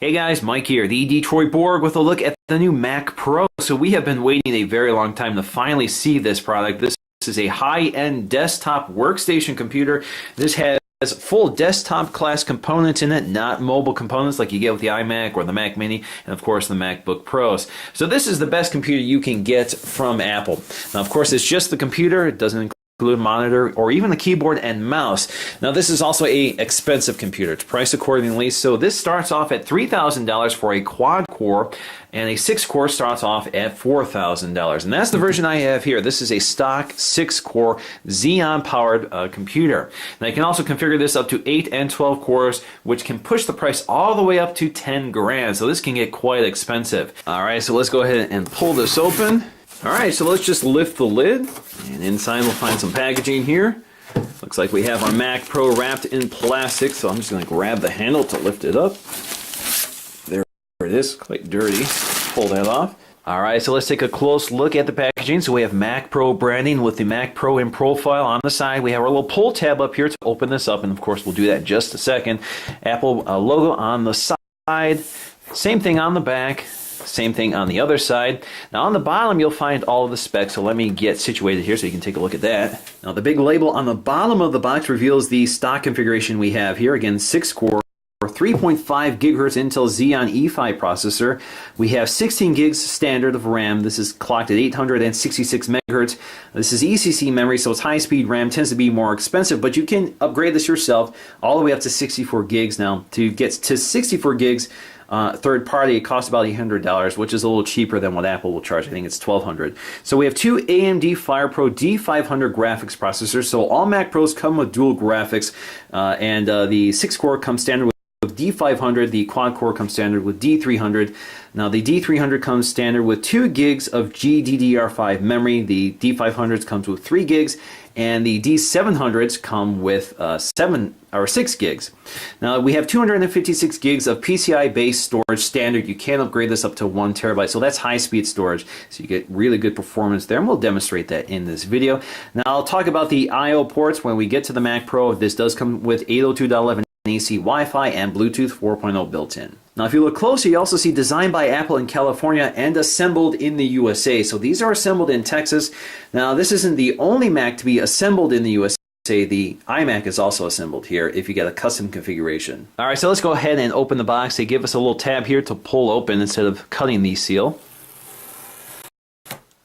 Hey guys, Mike here, the Detroit Borg with a look at the new Mac Pro. So we have been waiting a very long time to finally see this product. This is a high-end desktop workstation computer. This has full desktop class components in it, not mobile components like you get with the iMac or the Mac Mini, and of course the MacBook Pros. So this is the best computer you can get from Apple. Now of course it's just the computer, it doesn't include monitor or even the keyboard and mouse. Now this is also a expensive computer. It's priced accordingly. So this starts off at $3,000 for a quad core, and a 6-core starts off at $4,000. And that's the version I have here. This is a stock 6-core Xeon powered computer. Now you can also configure this up to 8 and 12 cores, which can push the price all the way up to 10 grand. So this can get quite expensive. All right, so let's go ahead and pull this open. Alright, so let's just lift the lid, and inside we'll find some packaging here. Looks like we have our Mac Pro wrapped in plastic, so I'm just going to grab the handle to lift it up. There it is, quite dirty. Pull that off. Alright, so let's take a close look at the packaging. So we have Mac Pro branding with the Mac Pro in profile on the side. We have our little pull tab up here to open this up, and of course we'll do that in just a second. Apple logo on the side, same thing on the back. Same thing on the other side. Now on the bottom you'll find all of the specs, so let me get situated here so you can take a look at that. Now the big label on the bottom of the box reveals the stock configuration we have here. Again, 6-core, 3.5 gigahertz Intel Xeon E5 processor. We have 16 gigs standard of RAM. This is clocked at 866 megahertz. This is ECC memory, so it's high-speed RAM, tends to be more expensive, but you can upgrade this yourself all the way up to 64 gigs. Now to get to 64 gigs, third party, it costs about $800, which is a little cheaper than what Apple will charge. I think it's $1,200. So we have two AMD FirePro D500 graphics processors. So all Mac Pros come with dual graphics, and the 6-core comes standard with D500. The quad-core comes standard with D300. Now the D300 comes standard with 2 gigs of GDDR5 memory. The D500s comes with 3 gigs, and the D700s come with 6 gigs. Now we have 256 gigs of PCI-based storage standard. You can upgrade this up to 1 terabyte, so that's high-speed storage. So you get really good performance there, and we'll demonstrate that in this video. Now I'll talk about the I/O ports when we get to the Mac Pro. This does come with 802.11 AC Wi-Fi and Bluetooth 4.0 built in. Now if you look closer, you also see designed by Apple in California and assembled in the USA. So these are assembled in Texas. Now this isn't the only Mac to be assembled in the USA. The iMac is also assembled here if you get a custom configuration. Alright, so let's go ahead and open the box. They give us a little tab here to pull open instead of cutting the seal.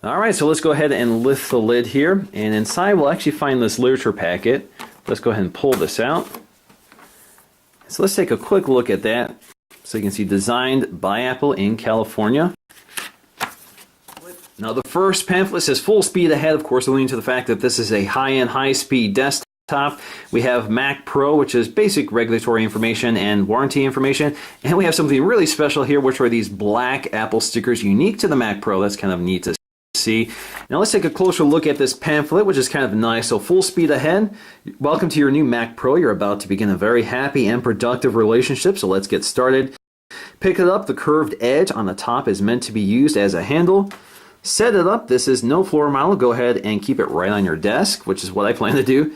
Alright, so let's go ahead and lift the lid here. And inside we'll actually find this literature packet. Let's go ahead and pull this out. So let's take a quick look at that. So you can see designed by Apple in California. Now the first pamphlet says full speed ahead, of course, alluding to the fact that this is a high-end, high-speed desktop. We have Mac Pro, which is basic regulatory information and warranty information. And we have something really special here, which are these black Apple stickers unique to the Mac Pro. That's kind of neat to see. Now let's take a closer look at this pamphlet, which is kind of nice. So full speed ahead. Welcome to your new Mac Pro. You're about to begin a very happy and productive relationship, so let's get started. Pick it up. The curved edge on the top is meant to be used as a handle. Set it up. This is no floor model. Go ahead and keep it right on your desk, which is what I plan to do.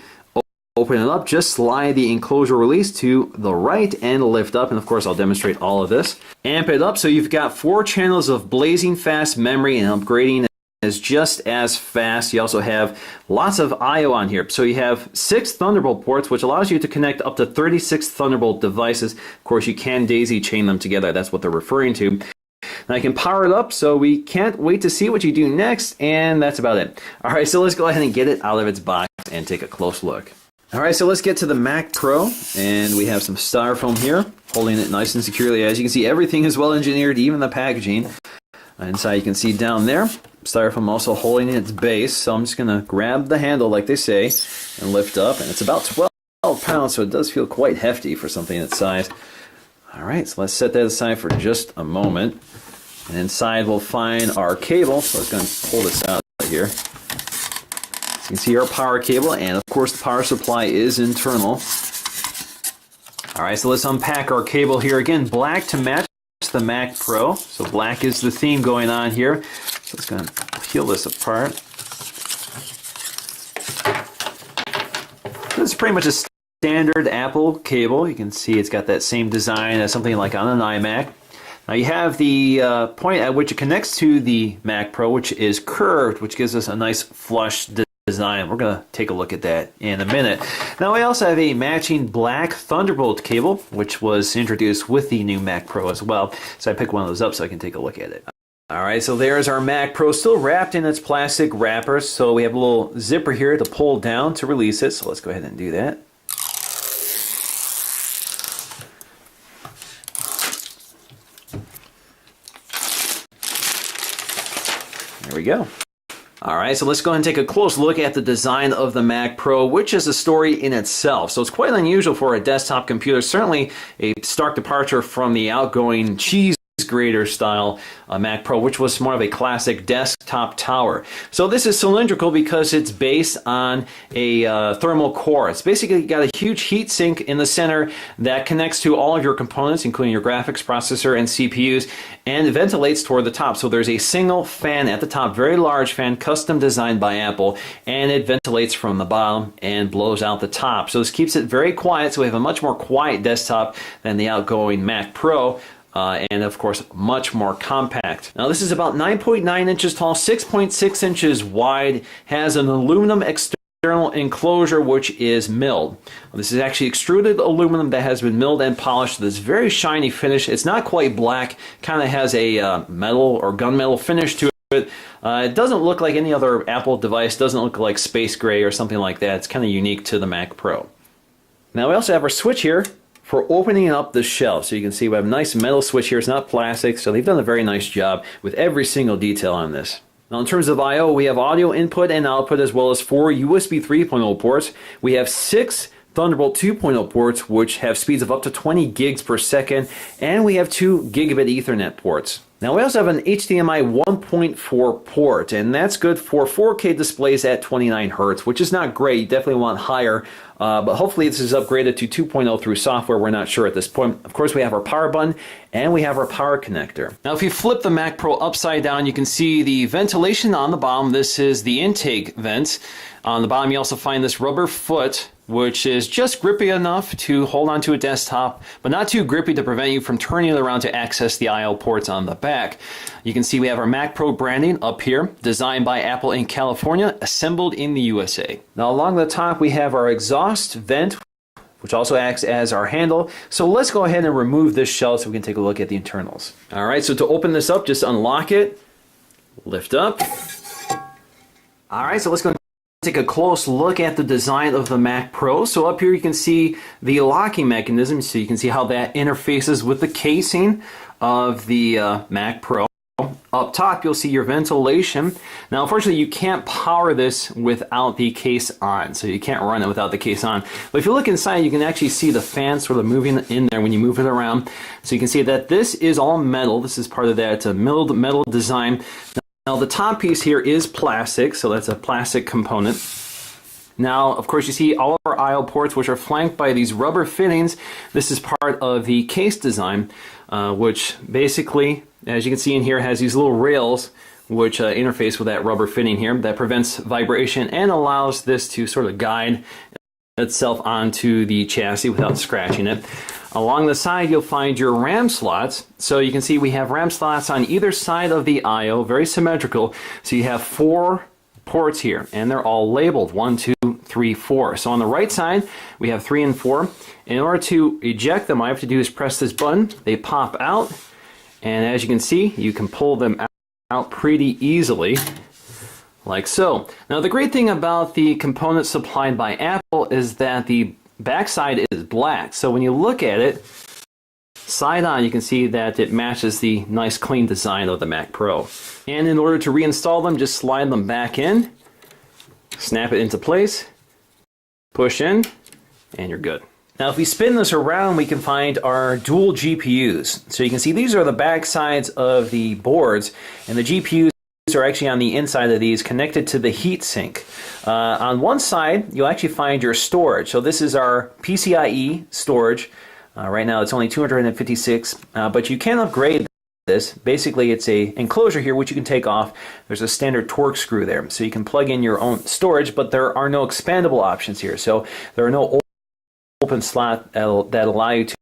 Open it up. Just slide the enclosure release to the right and lift up. And of course, I'll demonstrate all of this. Amp it up. So you've got 4 channels of blazing fast memory, and upgrading is just as fast. You also have lots of I/O on here. So you have 6 Thunderbolt ports, which allows you to connect up to 36 Thunderbolt devices. Of course, you can daisy chain them together. That's what they're referring to. Now I can power it up, so we can't wait to see what you do next, and that's about it. Alright, so let's go ahead and get it out of its box and take a close look. Alright, so let's get to the Mac Pro, and we have some styrofoam here, holding it nice and securely. As you can see, everything is well engineered, even the packaging. Inside you can see down there, styrofoam also holding its base, so I'm just going to grab the handle like they say and lift up, and it's about 12 pounds, so it does feel quite hefty for something its size. Alright, so let's set that aside for just a moment. And inside we'll find our cable, so I'm going to pull this out here. So you can see our power cable, and of course the power supply is internal. Alright, so let's unpack our cable here. Again, black to match the Mac Pro. So black is the theme going on here. So let's go ahead and peel this apart. This is pretty much a standard Apple cable. You can see it's got that same design as something like on an iMac. Now you have the point at which it connects to the Mac Pro, which is curved, which gives us a nice flush design. We're going to take a look at that in a minute. Now we also have a matching black Thunderbolt cable, which was introduced with the new Mac Pro as well. So I picked one of those up so I can take a look at it. Alright, so there's our Mac Pro, still wrapped in its plastic wrapper. So we have a little zipper here to pull down to release it. So let's go ahead and do that. There we go. Alright, so let's go ahead and take a close look at the design of the Mac Pro, which is a story in itself. So it's quite unusual for a desktop computer, certainly a stark departure from the outgoing cheese grater style Mac Pro, which was more of a classic desktop tower. So this is cylindrical because it's based on a thermal core. It's basically got a huge heat sink in the center that connects to all of your components, including your graphics processor and CPUs, and it ventilates toward the top. So there's a single fan at the top, very large fan, custom designed by Apple, and it ventilates from the bottom and blows out the top. So this keeps it very quiet, so we have a much more quiet desktop than the outgoing Mac Pro. And of course much more compact. Now this is about 9.9 inches tall, 6.6 inches wide, has an aluminum external enclosure which is milled. This is actually extruded aluminum that has been milled and polished to this very shiny finish. It's not quite black, kind of has a metal or gunmetal finish to it. It doesn't look like any other Apple device, doesn't look like space gray or something like that. It's kind of unique to the Mac Pro. Now we also have our switch here for opening up the shelf. So you can see we have a nice metal switch here. It's not plastic, so they've done a very nice job with every single detail on this. Now in terms of I/O, we have audio input and output as well as 4 USB 3.0 ports. We have 6 Thunderbolt 2.0 ports, which have speeds of up to 20 gigs per second, and we have 2 gigabit Ethernet ports. Now we also have an HDMI 1.4 port, and that's good for 4K displays at 29 Hertz, which is not great. You definitely want higher, but hopefully this is upgraded to 2.0 through software. We're not sure at this point. Of course, we have our power button, and we have our power connector. Now if you flip the Mac Pro upside down, you can see the ventilation on the bottom. This is the intake vent. On the bottom, you also find this rubber foot, which is just grippy enough to hold onto a desktop, but not too grippy to prevent you from turning it around to access the I/O ports on the back. You can see we have our Mac Pro branding up here, designed by Apple in California, assembled in the USA. Now along the top, we have our exhaust vent, which also acts as our handle. So let's go ahead and remove this shell so we can take a look at the internals. All right, so to open this up, just unlock it, lift up. All right, so let's go take a close look at the design of the Mac Pro. So up here you can see the locking mechanism, so you can see how that interfaces with the casing of the Mac Pro. Up top you'll see your ventilation. Now unfortunately you can't power this without the case on, so you can't run it without the case on. But if you look inside, you can actually see the fan sort of moving in there when you move it around. So you can see that this is all metal. This is part of that milled metal design. Now the top piece here is plastic, so that's a plastic component. Now, of course, you see all of our I/O ports, which are flanked by these rubber fittings. This is part of the case design, which basically, as you can see in here, has these little rails which interface with that rubber fitting here that prevents vibration and allows this to sort of guide itself onto the chassis without scratching it. Along the side, you'll find your RAM slots. So you can see we have RAM slots on either side of the I/O, very symmetrical. So you have 4 ports here, and they're all labeled 1, 2, 3, 4. So on the right side, we have 3 and 4. In order to eject them, all I have to do is press this button. They pop out, and as you can see, you can pull them out pretty easily, like so. Now the great thing about the components supplied by Apple is that the backside is black. So when you look at it side on, you can see that it matches the nice clean design of the Mac Pro. And in order to reinstall them, just slide them back in, snap it into place, push in, and you're good. Now if we spin this around, we can find our dual GPUs. So you can see these are the back sides of the boards, and the GPUs are actually on the inside of these, connected to the heat sink. On one side, you'll actually find your storage. So this is our PCIe storage. Right now it's only 256, but you can upgrade this. Basically it's a enclosure here which you can take off. There's a standard Torx screw there, so you can plug in your own storage, but there are no expandable options here. So there are no open slot that allow you to